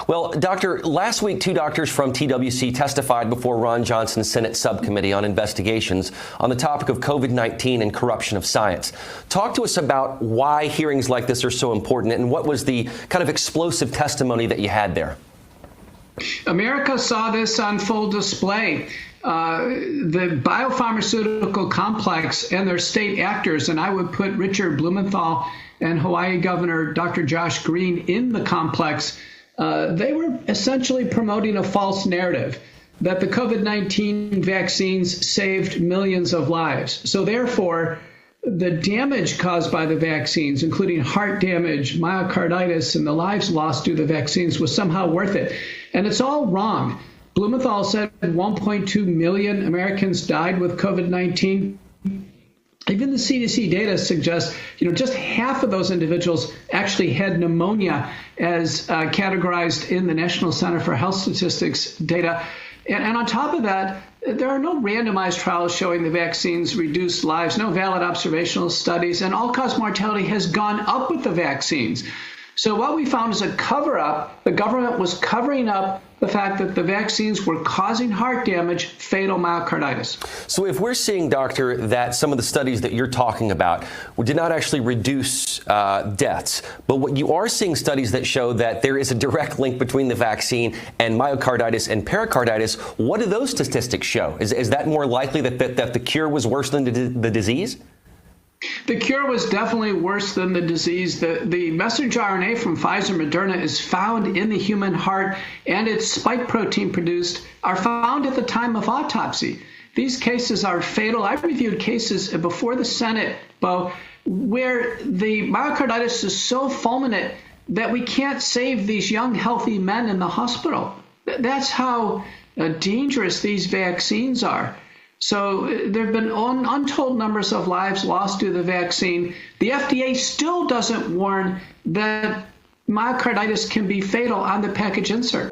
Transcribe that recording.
Well, Doctor, last week, 2 doctors from TWC testified before Ron Johnson's Senate subcommittee on investigations on the topic of COVID-19 and corruption of science. Talk to us about why hearings like this are so important and what was the kind of explosive testimony that you had there. America saw this on full display. The biopharmaceutical complex and their state actors, and I would put Richard Blumenthal and Hawaii Governor Dr. Josh Green in the complex, they were essentially promoting a false narrative that the COVID-19 vaccines saved millions of lives. So therefore, the damage caused by the vaccines, including heart damage, myocarditis, and the lives lost due to the vaccines, was somehow worth it. And it's all wrong. Blumenthal said 1.2 million Americans died with COVID-19. Even the CDC data suggests, just half of those individuals actually had pneumonia as categorized in the National Center for Health Statistics data. And on top of that, there are no randomized trials showing the vaccines reduced lives, no valid observational studies, and all-cause mortality has gone up with the vaccines. So what we found is a cover-up. The government was covering up the fact that the vaccines were causing heart damage, fatal myocarditis. So if we're seeing, Doctor, that some of the studies that you're talking about did not actually reduce deaths, but what you are seeing studies that show that there is a direct link between the vaccine and myocarditis and pericarditis, what do those statistics show? Is that more likely that the cure was worse than the disease? The cure was definitely worse than the disease. The messenger RNA from Pfizer Moderna is found in the human heart, and its spike protein produced are found at the time of autopsy. These cases are fatal. I reviewed cases before the Senate, Bo, where the myocarditis is so fulminant that we can't save these young, healthy men in the hospital. That's how dangerous these vaccines are. So there have been untold numbers of lives lost due to the vaccine. The FDA still doesn't warn that myocarditis can be fatal on the package insert.